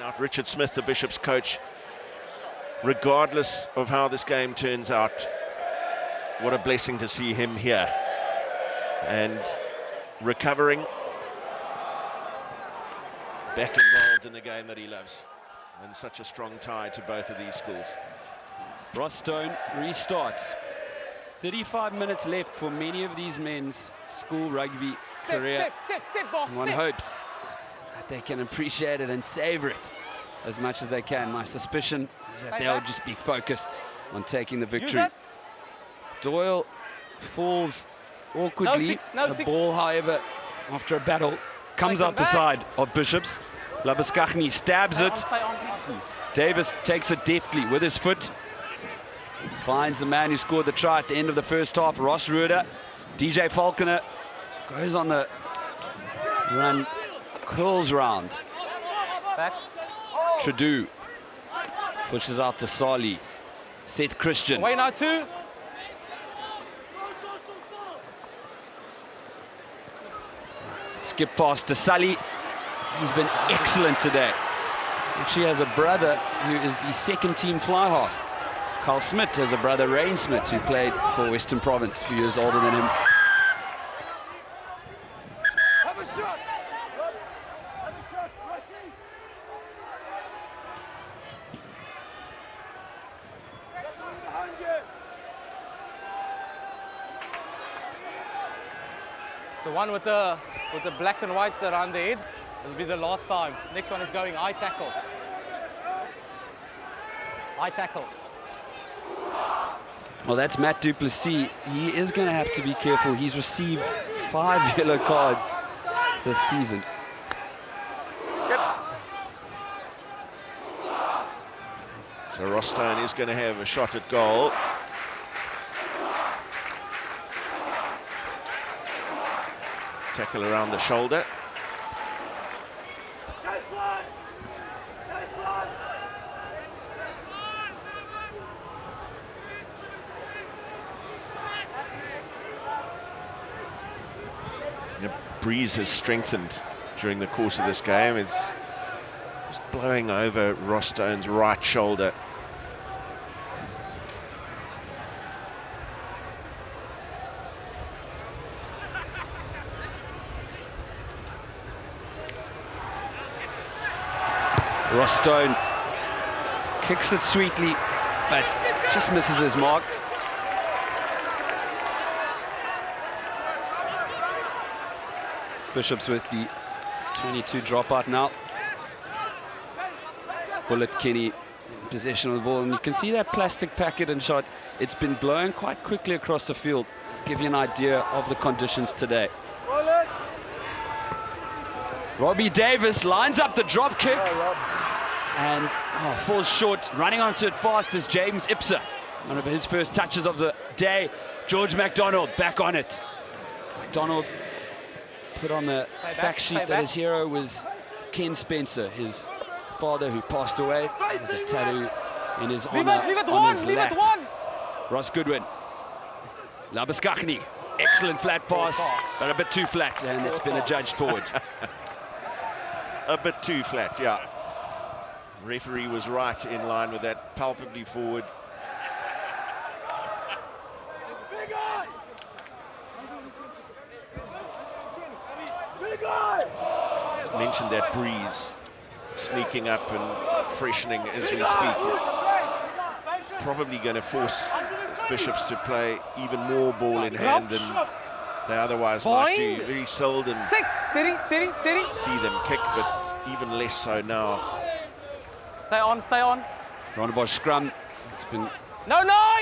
out. Richard Smith, the Bishop's coach, regardless of how this game turns out, what a blessing to see him here and recovering, back involved in the game that he loves, and such a strong tie to both of these schools. Ross Stone restarts. 35 minutes left for many of these men's school rugby career. One hopes that they can appreciate it and savor it as much as they can. My suspicion is that they'll just be focused on taking the victory. Doyle falls awkwardly. The ball, however, after a battle, comes out the side of Bishops. Labuskaghni stabs it. Davis takes it deftly with his foot. Finds the man who scored the try at the end of the first half, Ross Rueda. DJ Falconer goes on the run, curls round. Back. Trudeau pushes out to Sali. Seth Christian. Away now, 2. Skip past to Sully. He's been excellent today. Actually has a brother who is the second team fly half. Carl Smith has a brother, Rain Smith, who played for Western Province, a few years older than him. Have a shot. The one with the black and white around the head will be the last time. Next one is going high tackle. High tackle. Well, that's Matt Duplessis. He is going to have to be careful. He's received 5 yellow cards this season. So Ross Stone is going to have a shot at goal. Tackle around the shoulder. The breeze has strengthened during the course of this game. It's just blowing over Ross Stone's right shoulder. Ross Stone kicks it sweetly, but just misses his mark. Bishops with the 22 dropout now. Bullet Kenny in possession of the ball, and you can see that plastic packet and shot. It's been blowing quite quickly across the field. Give you an idea of the conditions today. Robbie Davis lines up the drop kick and falls short. Running onto it fast is James Ipsa. One of his first touches of the day. George MacDonald back on it. MacDonald put on the fact sheet that his hero was Ken Spencer, his father who passed away. There's a tattoo in his honor on his lat. Ross Goodwin. Labuskaghni. Excellent flat pass, but a bit too flat, and it's been adjudged forward. A bit too flat, yeah. Referee was right in line with that, palpably forward. Mentioned that breeze sneaking up and freshening as we speak. Probably going to force Bishops to play even more ball in hand than they otherwise might do. Very seldom see them kick, but even less so now. Stay on, stay on. Rondebosch scrum. It's been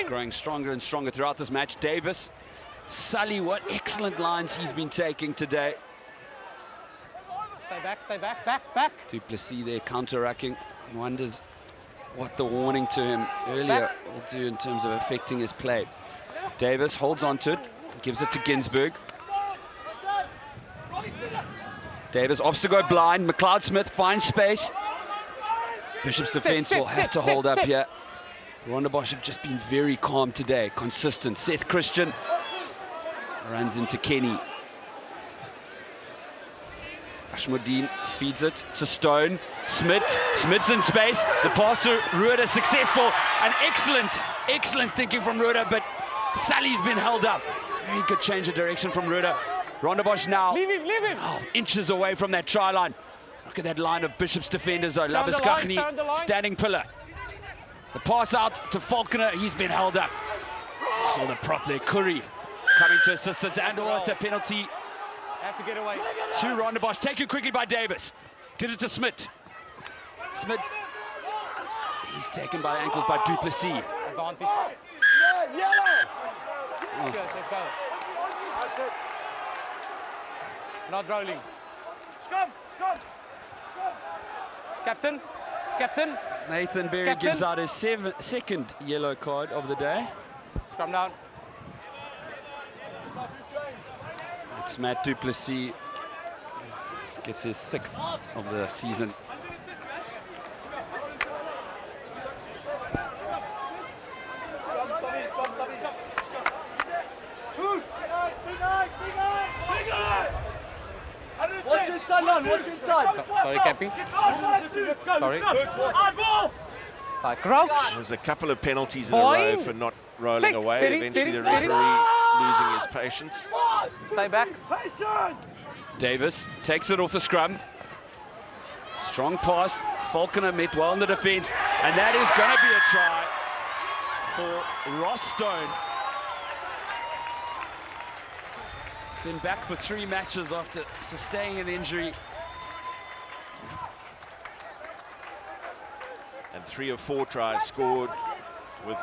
growing stronger and stronger throughout this match. Davis, Sully, what excellent lines he's been taking today. Stay back. Duplessis there counter-racking. Wonders what the warning to him earlier will do in terms of affecting his play. Davis holds on to it, gives it to Ginsberg. Davis opts to go blind. McLeod Smith finds space. Bishop's defense will have to hold up here. Rondebosch have just been very calm today, consistent. Seth Christian runs into Kenny. Ashmudeen feeds it to Stone. Smith's in space. The pass to Rueda successful. And excellent thinking from Rueda, but Sally's been held up. Very good change of direction from Rueda. Rondebosch now Leave him. Oh, inches away from that try line. Look at that line of Bishop's defenders though. Labuskaghni, standing pillar. The pass out to Falconer, he's been held up. Saw the prop there, Curry coming to assistance, and it's a penalty. Have to get away. To Rondebosch, taken quickly by Davis. Did it to Smith. Smith, he's taken by the ankles by Duplessis. Advantage. Cheers, let's go. That's it. Not rolling. Scrum. Captain. Nathan Berry Captain. gives out his second yellow card of the day. Scrum down. It's Matt Duplessis. Gets his 6th of the season. Watch inside, man, watch inside. Sorry, Cappy. Sorry. Side crouch. There's a couple of penalties in a row for not rolling away. Steady, Eventually the steady. referee losing his patience. Stay back. Davis takes it off the scrum. Strong pass. Falconer met well in the defence. And that is going to be a try for Ross Stone. He's been back for 3 matches after sustaining an injury. And 3 of 4 tries scored with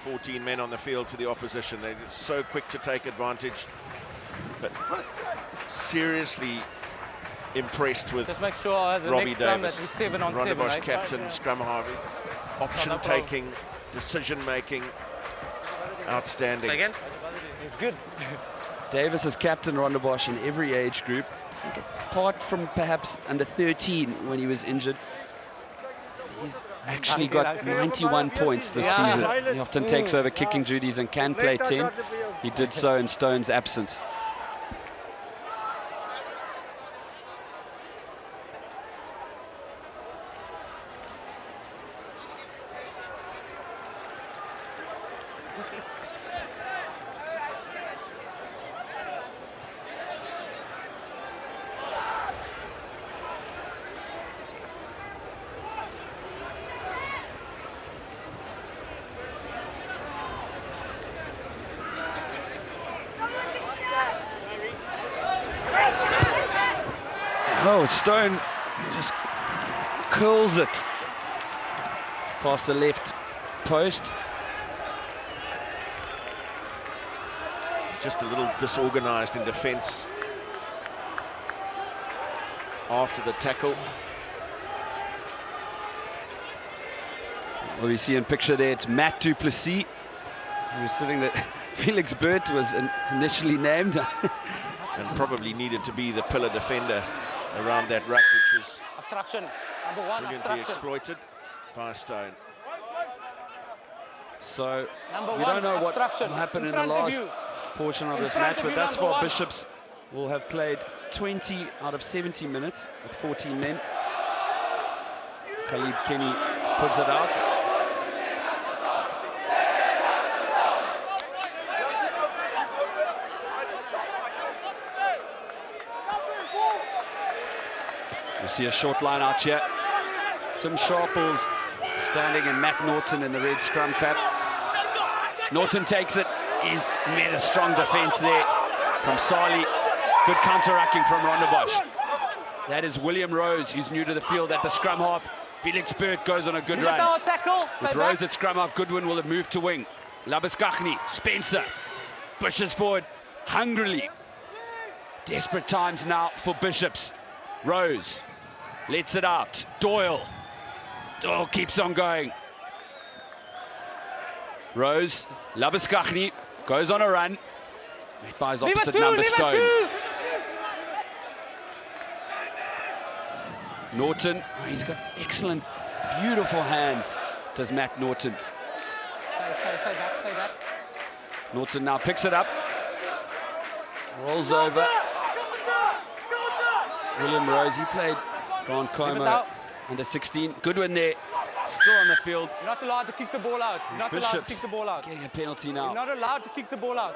14 men on the field for the opposition. They're just so quick to take advantage. But seriously impressed with Just make sure the Robbie next scrum Davis. that we're 7 on 7. Rondebosch Right? captain, scrum Harvey. Option taking, decision making, outstanding. Again? It's good. Davis is captain Rondebosch in every age group, apart from perhaps under 13 when he was injured. He's actually got 91 points this season. He often takes over kicking duties and can play 10. He did so in Stone's absence. Oh, Stone just curls it past the left post. Just a little disorganized in defense after the tackle. Well, we see in picture there, it's Matt Duplessis, who was sitting there. Felix Burt was initially named. And probably needed to be the pillar defender around that ruck, which was Obstruction. Number 1, brilliantly obstruction. exploited by Stone. So Number we 1, don't know what obstruction. will happen in the front of last you. portion of In this front match, of but you, thus number far 1. Bishops will have played 20 out of 70 minutes with 14 men. Khalid Kenny puts it out. We see a short line out here. Tim Sharples standing and Matt Norton in the red scrum cap. Norton takes it. He's made a strong defense there from Sali. Good counter-racking from Rondebosch. That is William Rose, who's new to the field at the scrum half. Felix Burt goes on a good run. Tackle. With Stay Rose back. at scrum half, Goodwin will have moved to wing. Labuskaghni, Spencer, pushes forward hungrily. Desperate times now for Bishops. Rose lets it out. Doyle keeps on going. Rose, Labuskaghni goes on a run. Met by his opposite number, Stone. Norton, he's got excellent, beautiful hands, does Matt Norton. Stay back. Norton now picks it up, rolls over, William Rose, he played Grant Como under 16. Goodwin there, still on the field. You're not allowed to kick the ball out. You're not allowed to Bishops kick the ball out. getting a penalty You're now. not allowed to kick the ball out.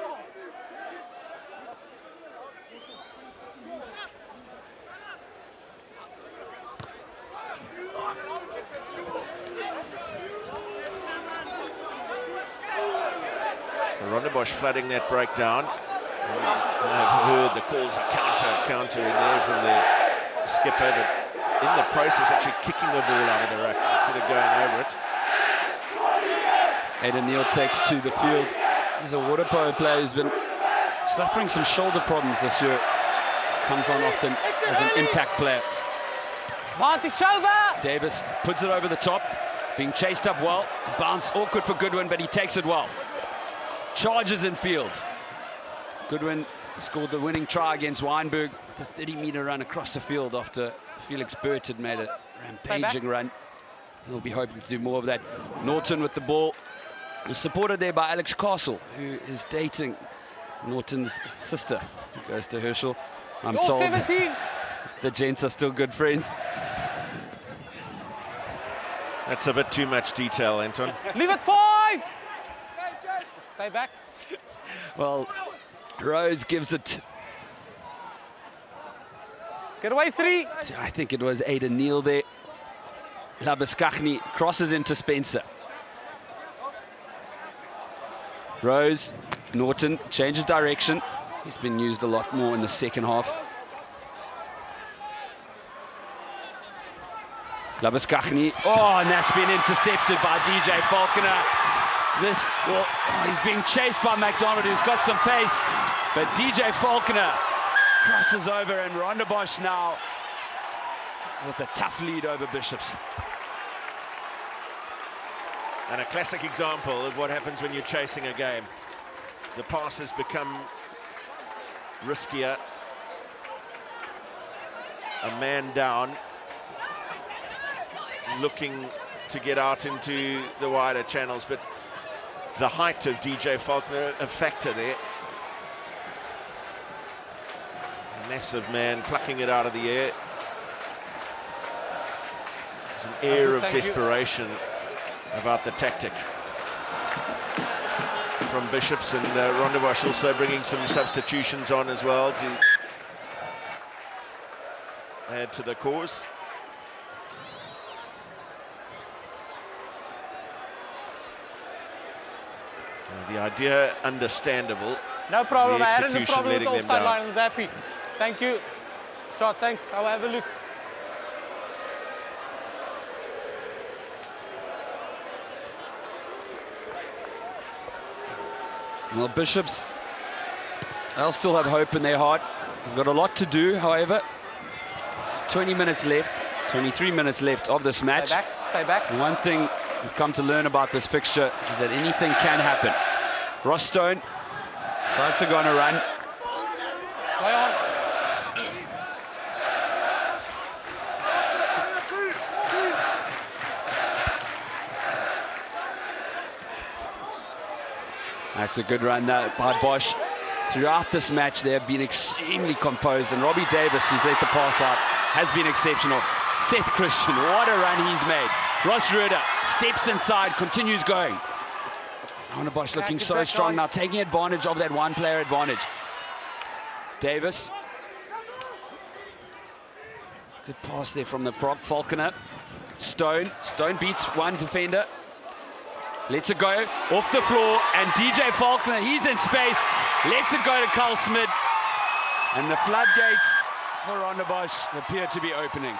Rondebosch flooding that breakdown. I've heard the calls a counter in there from the skipper, but in the process actually kicking the ball out of the ruck instead of going over it. Aidan Neal takes to the field. He's a water polo player who's been suffering some shoulder problems this year. Comes on often as an impact player. Bounce his shoulder! Davis puts it over the top, being chased up well. Bounce awkward for Goodwin, but he takes it well. Charges in field. Goodwin scored the winning try against Weinberg with a 30-meter run across the field after Felix Burt had made a rampaging run. He'll be hoping to do more of that. Norton with the ball. He's supported there by Alex Castle, who is dating Norton's sister, who goes to Herschel. I'm told 17. the gents are still good friends. That's a bit too much detail, Anton. Leave it 5. Stay back. Well, Rose gives it, Get away 3. I think it was Aidan Neal there. Labuschagne crosses into Spencer. Rose, Norton changes direction. He's been used a lot more in the second half. Labuschagne, oh, and that's been intercepted by DJ Falconer. He's being chased by McDonald, who's got some pace, but DJ Falconer crosses over, and Rondebosch now with a tough lead over Bishops. And a classic example of what happens when you're chasing a game. The passes become riskier. A man down, looking to get out into the wider channels, but the height of DJ Faulkner a factor there. A massive man plucking it out of the air. There's an air of desperation about the tactic from Bishops, and Rondebosch also bringing some substitutions on as well to add to the cause. The idea understandable. No problem. The I had no execution problem with the letting them offside down. line. I was happy. Thank you. Shot, thanks. I'll have a look. Well, Bishops, they'll still have hope in their heart. They've got a lot to do, however. 20 minutes left, 23 minutes left of this match. Stay back, stay back. And one thing we've come to learn about this fixture is that anything can happen. Ross Stone decides to go on a run. Play on. That's a good run by Bosch. Throughout this match, they have been extremely composed, and Robbie Davis, who's let the pass out, has been exceptional. Seth Christian, what a run he's made. Ross Rueda steps inside, continues going. Bosch looking so strong now, taking advantage of that one-player advantage. Davis. Good pass there from the prop, Falconer. Stone beats one defender. Lets it go off the floor, and DJ Falconer, he's in space. Lets it go to Carl Smith. And the floodgates for Rondebosch appear to be opening.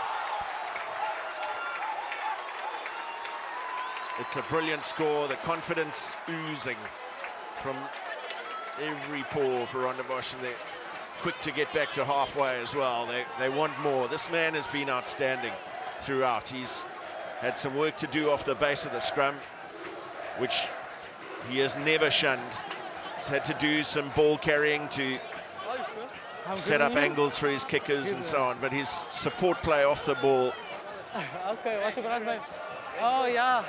It's a brilliant score, the confidence oozing from every pore for Rondebosch, and they're quick to get back to halfway as well. They want more. This man has been outstanding throughout. He's had some work to do off the base of the scrum, which he has never shunned. He's had to do some ball carrying to set up angles for his kickers and so on, but his support play off the ball. Okay, what's your brand name? Oh, yeah.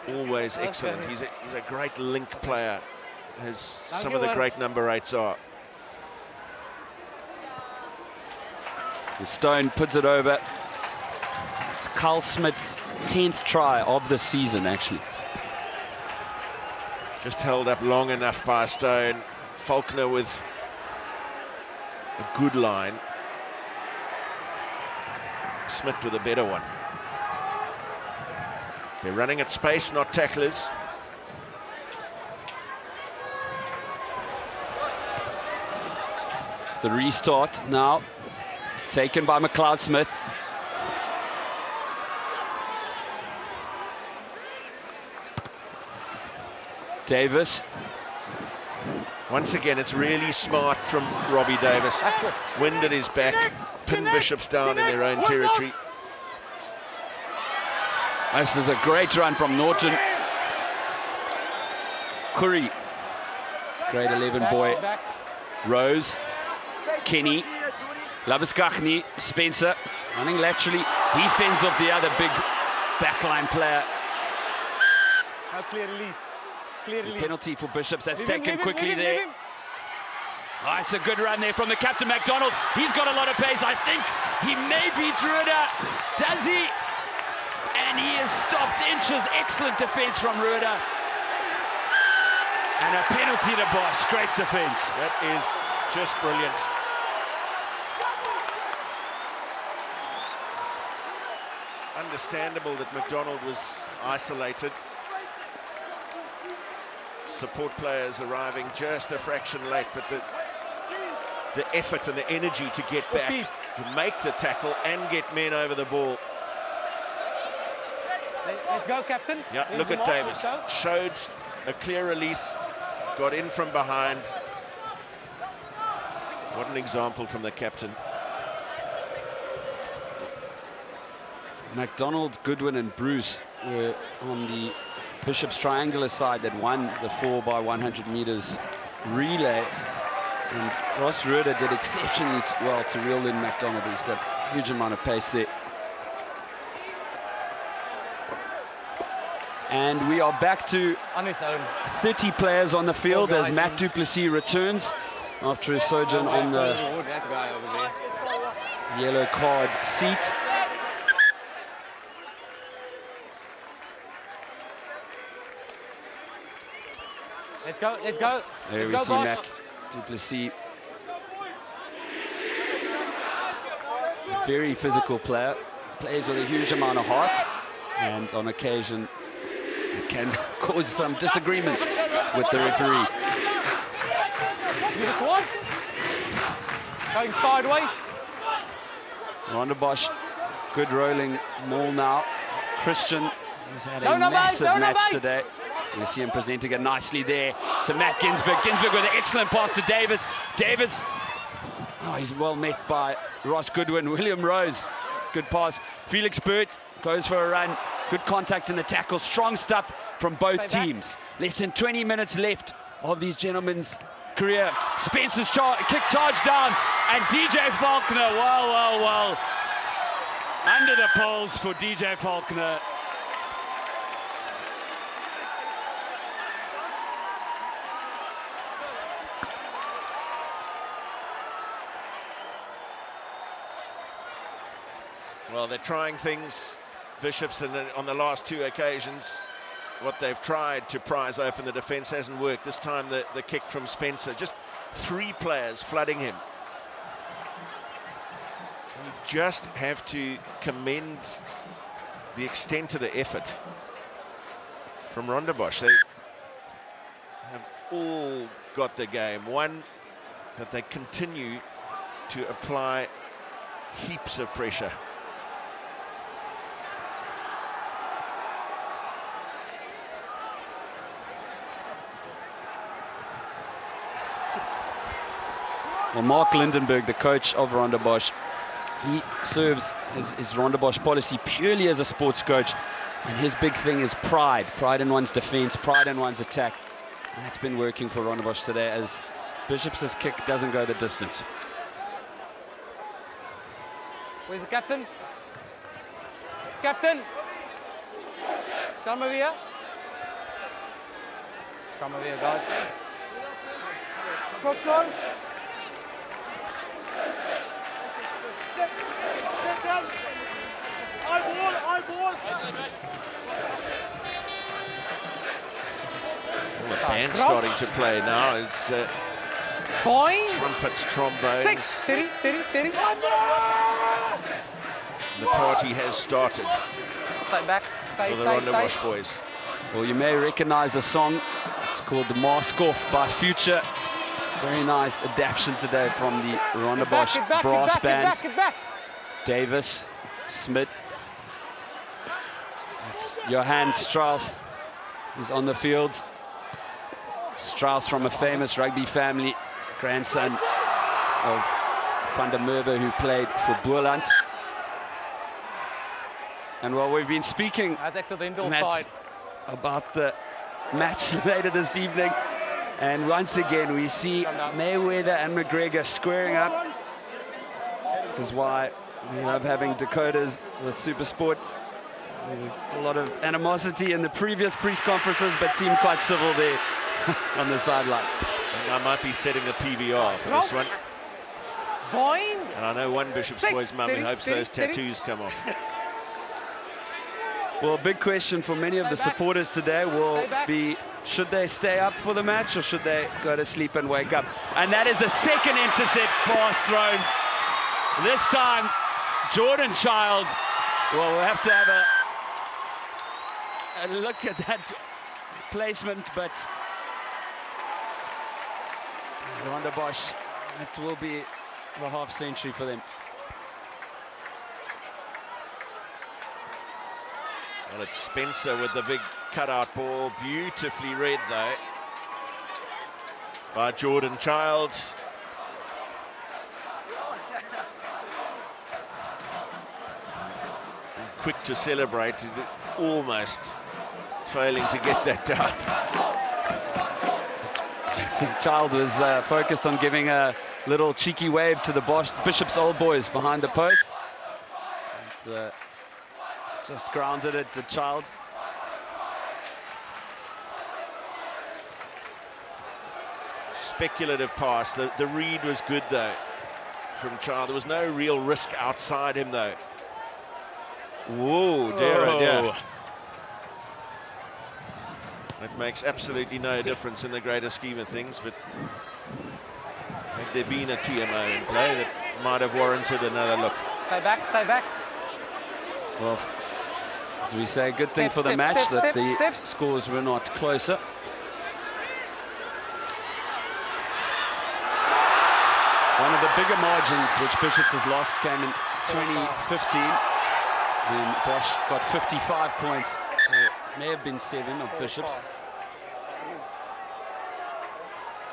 Always excellent. Okay. He's a great link player, as some of the man. great number 8s are. Stone puts it over. It's Carl Smith's 10th try of the season, actually. Just held up long enough by Stone. Faulkner with a good line. Smith with a better one. They're running at space, not tacklers. The restart now taken by McLeod Smith. Davis. Once again, it's really smart from Robbie Davis. Wind at his back, pin Bishops down in their own territory. This is a great run from Norton. Curry, grade 11 boy. Rose, Kenny, Labuskachny, Spencer, running laterally. He fends off the other big backline player. Now clear release. Clear release. Penalty for Bishops. That's Leave taken him, quickly leave him, there. leave him. Oh, it's a good run there from the captain, McDonald. He's got a lot of pace. I think he may be Rueda. Does he? And he is stopped inches. Excellent defense from Rueda. And a penalty to Bosch. Great defense. That is just brilliant. Understandable that McDonald was isolated. Support players arriving just a fraction late, but the effort and the energy to get back, to make the tackle and get men over the ball. Let's go, Captain. Yeah, There's look the at mark, Davis. let's go. Showed a clear release, got in from behind. What an example from the captain. McDonald, Goodwin and Bruce were on the Bishop's triangular side that won the 4x100 meters relay. And Ross Rueda did exceptionally well to reel in McDonald. He's got a huge amount of pace there. And we are back to On his own. 30 players on the field Poor as guy, Matt Duplessis returns after his sojourn on the That guy over there. yellow card seat. Let's go, let's go. There we Let's see go, Matt Duplessis. A very physical player, plays with a huge amount of heart, and on occasion it can cause some disagreements with the referee. Use it once. Going sideways. Rondebosch, good rolling maul now. Christian has had a No, no, mate, massive no, no, match mate. today. We see him presenting it nicely there to Matt Ginsberg. Ginsberg with an excellent pass to Davis. Davis, oh, he's well met by Ross Goodwin. William Rose, good pass. Felix Burt goes for a run. Good contact in the tackle. Strong stuff from both teams. Less than 20 minutes left of these gentlemen's career. Spencer's kick charge down, and DJ Faulkner, well. Under the poles for DJ Faulkner. Well, they're trying things, Bishops, and on the last two occasions, what they've tried to prise open the defence hasn't worked. This time the kick from Spencer, just three players flooding him. You just have to commend the extent of the effort from Rondebosch. They have all got the game. One, that they continue to apply heaps of pressure. Well, Mark Lindenberg, the coach of Rondebosch, he serves his Rondebosch policy purely as a sports coach, and his big thing is pride in one's defense, pride in one's attack, and that's been working for Rondebosch today as Bishop's kick doesn't go the distance. Where's the captain? Captain! Come over here. Come over here, guys. Cross on. Well, the band's starting to play now. It's Point. trumpets, trombones. 6, steady, steady, steady. The party has started Stay back, stay, for the stay, stay. Rondebosch boys. Well, you may recognize the song. It's called The Mask Off by Future. Very nice adaptation today from the Rondebosch brass band. Get back. Davis, Smith. It's Johann Strauss who's on the field. Strauss from a famous rugby family, grandson of Van der Merwe, who played for Boerland. And while we've been speaking, That's accidental Matt, side. about the match later this evening, and once again we see Mayweather and McGregor squaring up. This is why we love having Dakotas with SuperSport. There's a lot of animosity in the previous press conferences, but seemed quite civil there on the sideline. I might be setting the PVR for this one. Point. And I know one Bishop's Six, boys mummy steady, hopes steady, those steady. tattoos come off. Well, a big question for many of the supporters today will be, should they stay up for the match or should they go to sleep and wake up? And that is a second intercept pass thrown. This time, Jordan Child. Well, we'll have to have a look at that placement, but Rondebosch, it will be the half century for them. Well, it's Spencer with the big cutout ball, beautifully read though by Jordan Child. Quick to celebrate, almost failing to get that down. Child was focused on giving a little cheeky wave to the Bishop's old boys behind the post. And, just grounded it to Child. Speculative pass. The read was good though from Child. There was no real risk outside him though. Whoa, dear, oh dear. It makes absolutely no difference in the greater scheme of things, but had there been a TMO in play, that might have warranted another look. Stay back, stay back. Well, as we say, good thing Step, for the step, match step, that step, the step. scores were not closer. One of the bigger margins which Bishops has lost came in 2015 when Bosch got 55 points. So it may have been 7 of Bishops.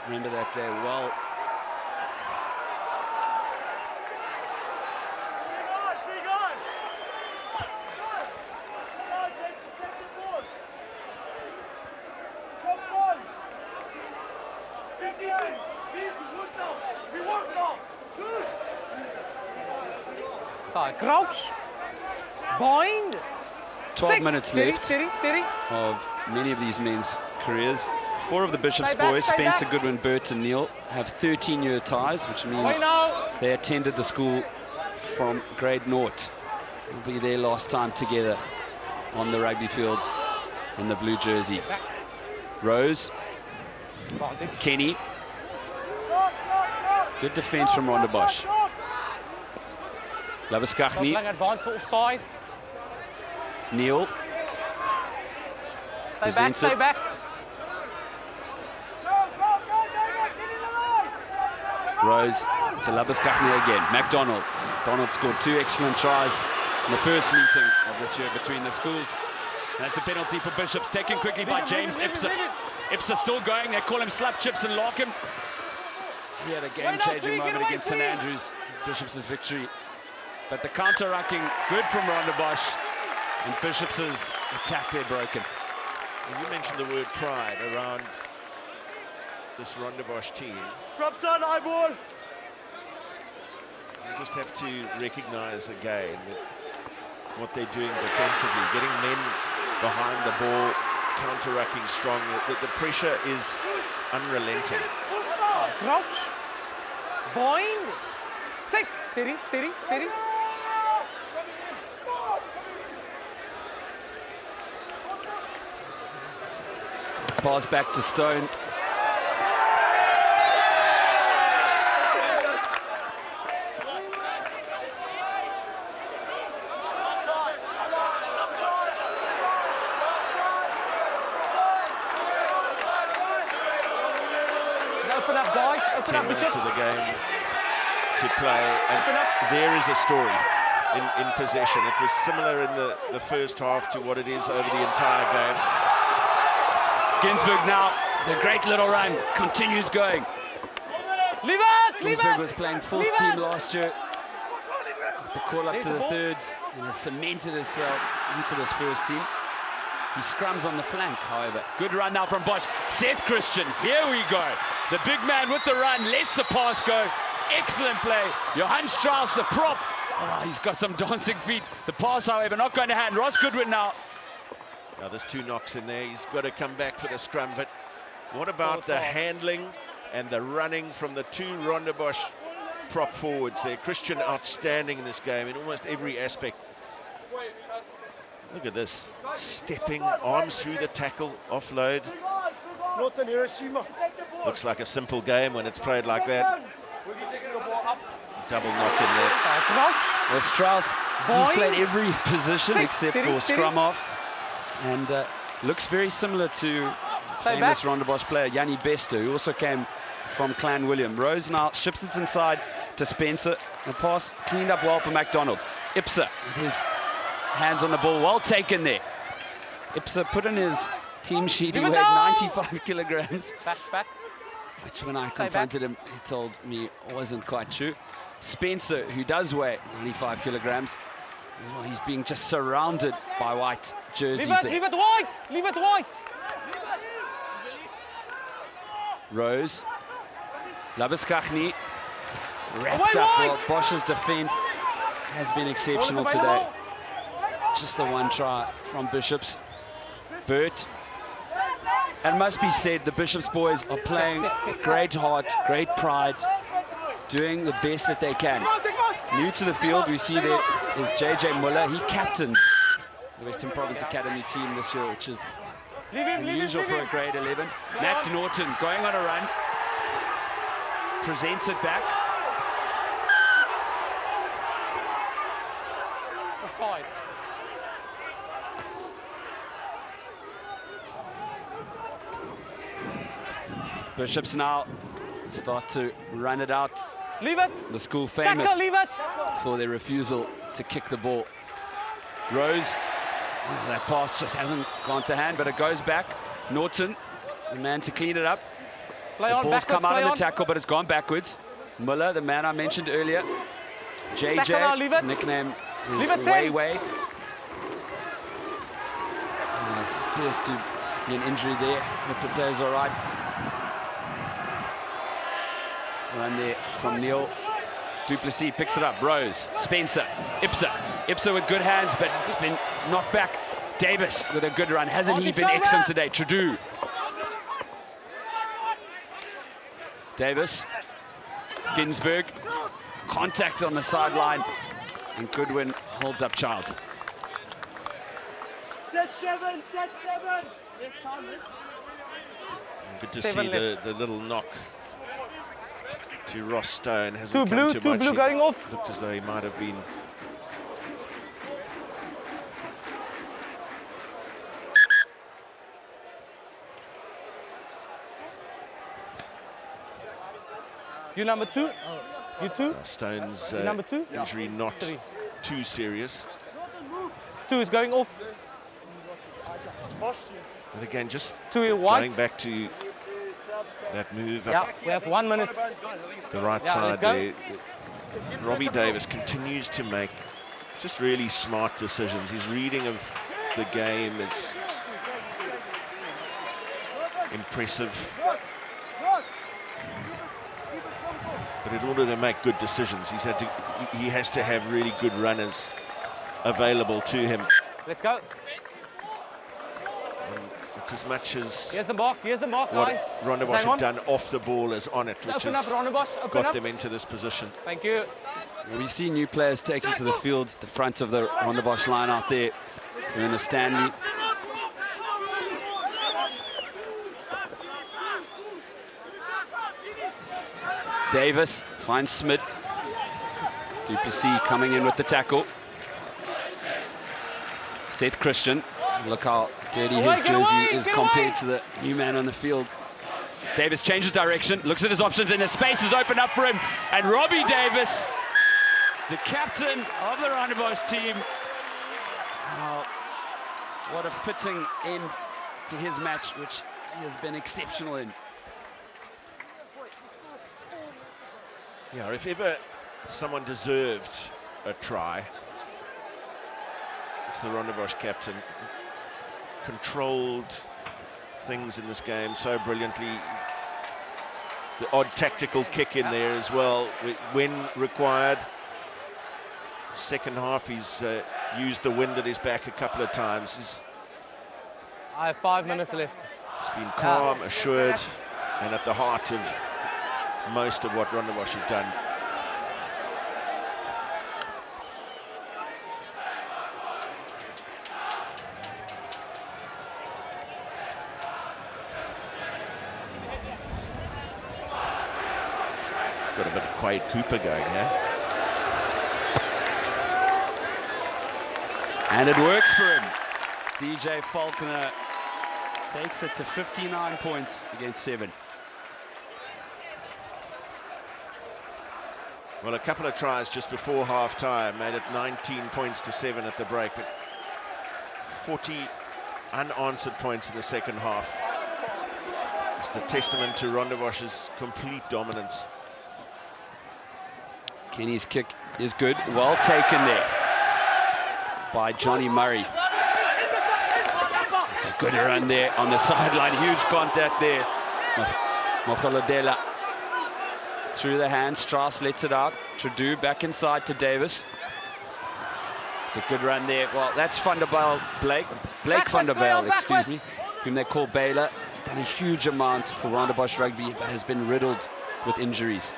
Remember that day well. Crouch. Bind. 12 minutes left Steady. of many of these men's careers. 4 of the Bishops Stay back, boys, stay Spencer, back. Goodwin, Burt and Neil, have 13-year ties, which means Wait now. they attended the school from grade 0. It'll be their last time together on the rugby field in the blue jersey. Rose, Kenny. Good defense from Rondebosch. Labuskaghni, Playing advance to offside. Neil. Stay back, stay back. Rose to Labuskaghni again. McDonald. Donald scored 2 excellent tries in the first meeting of this year between the schools. And that's a penalty for Bishops, taken quickly by James Ipsa. Ipsa still going. They call him Slap Chips and Larkin. He had a game-changing moment against St Andrews. Bishops' victory. But the counter-rucking good from Rondebosch, and Bishops' attack there broken. Well, you mentioned the word pride around this Rondebosch team. Props on, eyeball. You just have to recognise again what they're doing defensively, getting men behind the ball, counter-rucking strong. The pressure is unrelenting. Crouch. Bind. 6. steady, steady, steady. Pass back to Stone. Open up, guys. Open 10 up, minutes Bishop. of the game to play, and there is a story in possession. It was similar in the first half to what it is over the entire game. Ginsberg now, the great little run, continues going. Leave it! Leave Ginsberg it! was playing fourth Leave team it! last year. Got the call up to the thirds and has cemented himself into this first team. He scrums on the flank, however. Good run now from Bosch. Seth Christian, here we go. The big man with the run, lets the pass go. Excellent play. Johan Strauss, the prop. Oh, he's got some dancing feet. The pass, however, not going to hand. Ross Goodwin now. Now there's 2 knocks in there. He's got to come back for the scrum, but what about the handling and the running from the 2 Rondebosch prop forwards there? Christian outstanding in this game in almost every aspect. Look at this, stepping, arms through the tackle, offload. Looks like a simple game when it's played like that. Double knock in there. Well, Strauss, he's played every position Steady, except steady, for steady. scrum off, and looks very similar to famous Rondebosch player Yanni Bester, who also came from Clan William. Rose now ships it inside to Spencer. The pass cleaned up well for McDonald. Ipsa with his hands on the ball, well taken there. Ipsa put in his team sheet he weighed 95 kilograms. Back. Which when I confronted him, he told me wasn't quite true. Spencer, who does weigh 95 kilograms, well, he's being just surrounded by white jerseys. Leave it white! Leave it white! Rose. Labuskachny wrapped up. Well, Bosch's defense has been exceptional today. Just the one try from Bishops. Burt. And must be said, the Bishops boys are playing great heart, great pride, doing the best that they can. New to the field, we see there is JJ Muller. He captains the Western Province Academy team this year, which is unusual for a grade 11. Matt Norton going on a run. Presents it back. Offside. Bishops now start to run it out. Leave it! The school famous Tackle, leave it! for their refusal to kick the ball. Rose, that pass just hasn't gone to hand, but it goes back. Norton, the man to clean it up. Play The on, ball's backwards, come out play on the on. tackle, but it's gone backwards. Muller, the man I mentioned earlier. Tackle now, leave JJ, it. nickname is Leave it, Way Tim. Way. Appears to be an injury there. The player's all right. Run there from Neil. Duplessis picks it up. Rose, Spencer, Ipsa. Ipsa with good hands, but it's been knocked back. Davis with a good run. Hasn't he been excellent today? Trudeau. Davis. Ginsberg. Contact on the sideline. And Goodwin holds up Child. Set 7, set 7. Good to 7 see left. the little knock to Ross Stone. Hasn't Two come blue, too two much. blue He going off. Looked as though he might have been. You number 2? You 2? Stone's Number 2? injury not 3. too serious. 2 is going off. But again, just 2 white. going back to that move Yeah, up we have 1 minute. the right Yeah, let's side go. there. Robbie Davis continues to make just really smart decisions. His reading of the game is impressive. But in order to make good decisions, he has to have really good runners available to him. Let's go. And it's as much as Here's the mark, what guys. Rondebosch Hang on. had done off the ball as on it, which Open up, has Rondebosch. Open got up. them into this position. Thank you. We see new players taken to the field, the front of the Rondebosch line out there. We're in a Stanley. Davis finds Smith. Duplessis coming in with the tackle. Seth Christian, look how dirty his jersey is compared to the new man on the field. Davis changes direction, looks at his options, and the space is opened up for him. And Robbie Davis, the captain of the Rondebosch team. Oh, what a fitting end to his match, which he has been exceptional in. Yeah, if ever someone deserved a try, it's the Rondebosch captain. He's controlled things in this game so brilliantly. The odd tactical kick in there as well, when required. Second half, he's used the wind at his back a couple of times. I have 5 minutes left. He's been calm, assured, and at the heart of most of what Rondebosch have done. Got a bit of Quade Cooper going here. And it works for him. DJ Faulkner takes it to 59 points against 7. Well, a couple of tries just before half-time made it 19 points to 7 at the break, but 40 unanswered points in the second half. Just a testament to Rondebosch's complete dominance. Kenny's kick is good, well taken there by Johnny Murray. It's a good run there on the sideline, huge contact there. Mokolodela through the hand, Strauss lets it out. Trudeau back inside to Davis. It's a good run there. Well, that's Blake van der Bijl, excuse me, whom they call Baylor. He's done a huge amount for Rondebosch rugby, but has been riddled with injuries.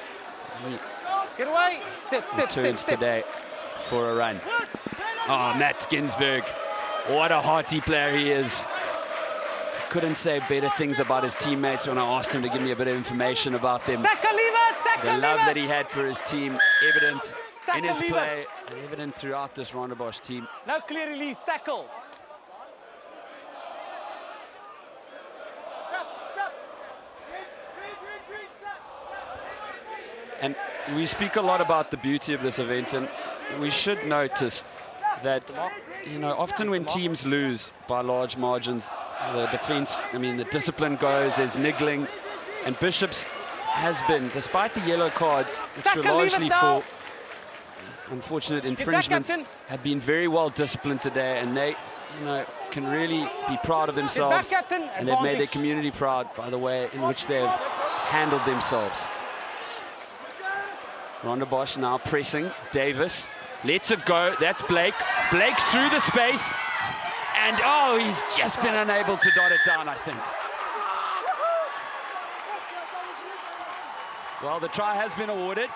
Get away! Step. Today for a run. Oh, Matt Ginsberg, what a hearty player he is. Couldn't say better things about his teammates when I asked him to give me a bit of information about them. The love that he had for his team, evident in his play, evident throughout this Rondebosch team. No clear release, tackle. And we speak a lot about the beauty of this event, and we should notice that, you know, often when teams lose by large margins, the defense, the discipline goes, there's niggling, and Bishops has been, despite the yellow cards, which were largely for unfortunate infringements, had been very well disciplined today, and they, can really be proud of themselves, and they've made their community proud by the way in which they've handled themselves. Rondebosch now pressing. Davis lets it go. That's Blake. Blake's through the space. And oh, he's just been unable to dot it down, I think. Well, the try has been awarded.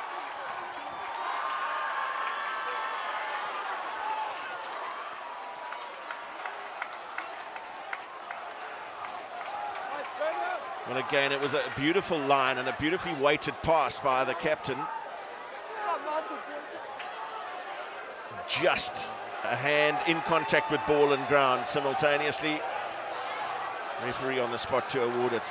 Well, again, it was a beautiful line and a beautifully weighted pass by the captain. Just a hand in contact with ball and ground simultaneously. Referee on the spot to award it.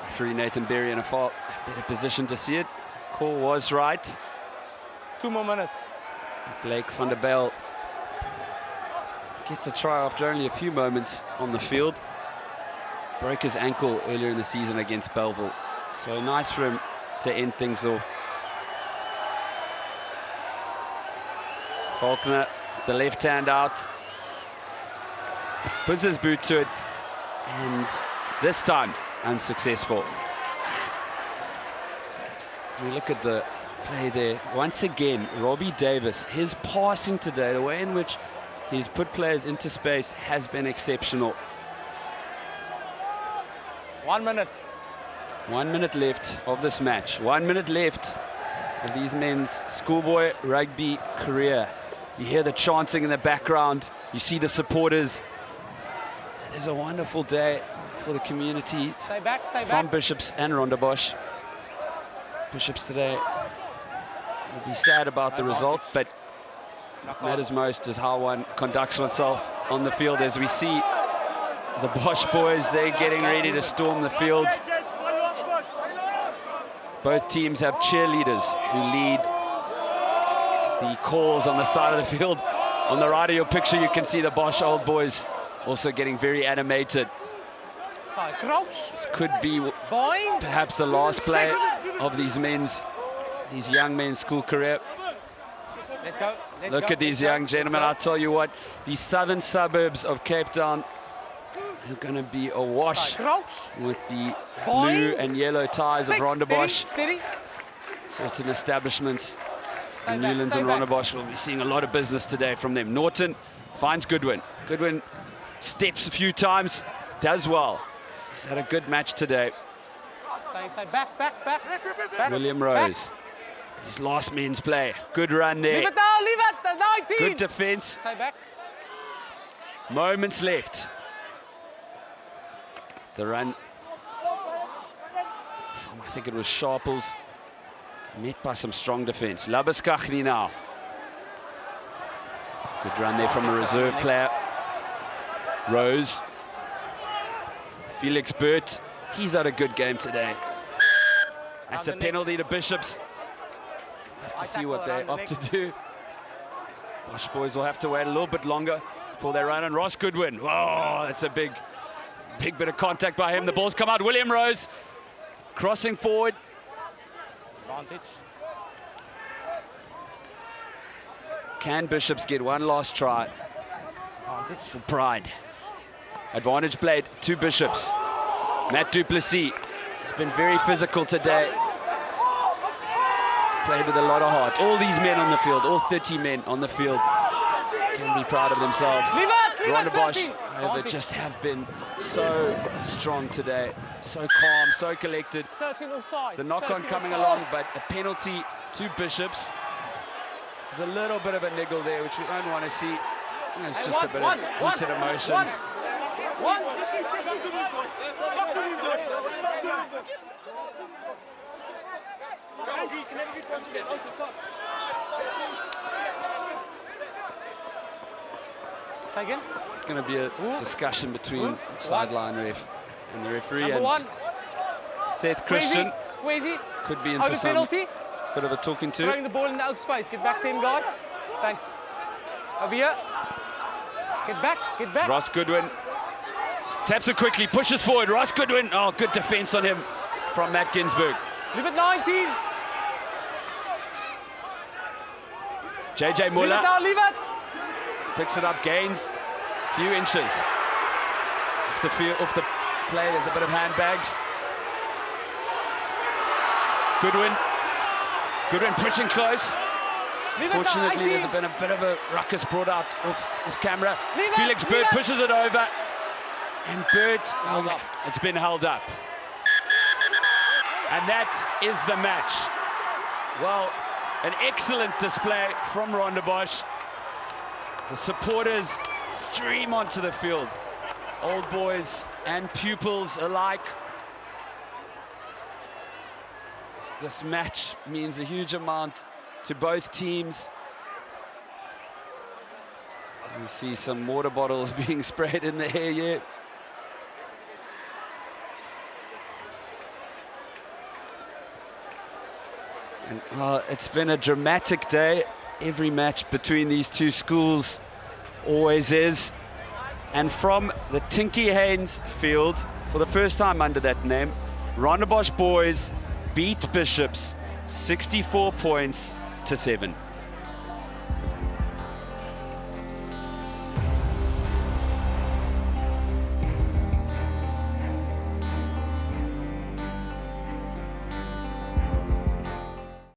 Referee Nathan Berry in a far better position to see it. Call was right. 2 more minutes. Blake van der Bijl gets a try after only a few moments on the field. Broke his ankle earlier in the season against Belleville. So nice for him to end things off. Faulkner, the left hand out, puts his boot to it, and this time unsuccessful. We look at the play there. Once again, Robbie Davis, his passing today, the way in which he's put players into space has been exceptional. 1 minute. 1 minute left of this match. 1 minute left. of these men's schoolboy rugby career. You hear the chanting in the background, you see the supporters. It is a wonderful day for the community. Stay back, stay From back. Bishops and Rondebosch. Bishops today will be sad about the result, but what matters most is how one conducts oneself on the field. As we see the Bosch boys, they're getting ready to storm the field. Both teams have cheerleaders who lead the calls on the side of the field. On the right of your picture, you can see the Bosch old boys also getting very animated. This could be perhaps the last play of these young men's school career. Let's go. Look at these young gentlemen. I'll tell you what, the southern suburbs of Cape Town are going to be awash with the blue and yellow ties of Rondebosch. Certain establishments in Newlands and Rondebosch will be seeing a lot of business today from them. Norton finds Goodwin. Goodwin steps a few times, does well. He's had a good match today. Stay back. William Rose, his last men's play. Good run there. Leave it now, leave it. The 19. Good defense. Stay back. Moments left. The run from, I think it was Sharples, met by some strong defense. Labuskachny now. Good run there from a reserve player. Rose. Felix Burt, he's had a good game today. That's a penalty to Bishops. Have to see what they opt to do. Bosch boys will have to wait a little bit longer before they run. And Ross Goodwin, oh, that's a big bit of contact by him. The ball's come out. William Rose crossing forward. Advantage. Can Bishops get one last try? Advantage. For pride. Advantage played to Bishops. Matt Duplessis has been very physical today. Played with a lot of heart. All these men on the field, all 30 men on the field, can be proud of themselves. Rondebosch, however, just have been so strong today. So calm, so collected. The knock-on coming along, but a penalty to Bishops. There's a little bit of a niggle there, which we don't want to see. It's just a bit of heated emotions. Again? It's going to be a discussion between sideline ref and the referee. And Seth Christian could be in for some bit of a talking to. Throwing the ball in the out space. Get back to him, guys. Thanks. Over here. Get back. Ross Goodwin taps it quickly, pushes forward. Ross Goodwin, oh, good defense on him from Matt Ginsberg. Leave it 19. JJ Muller Leave it. picks it up, gains a few inches. Off the play, there's a bit of handbags. Goodwin pushing close. Fortunately, there's been a bit of a ruckus brought out off camera. Felix Burt pushes it over. And Burt, it's been held up. And that is the match. Well, an excellent display from Rondebosch. The supporters stream onto the field. Old boys and pupils alike. This match means a huge amount to both teams. We see some water bottles being sprayed in the air here. And, well, it's been a dramatic day. Every match between these two schools always is. And from the Tinky Haynes field, for the first time under that name, Rondebosch boys beat Bishops 64 points to 7.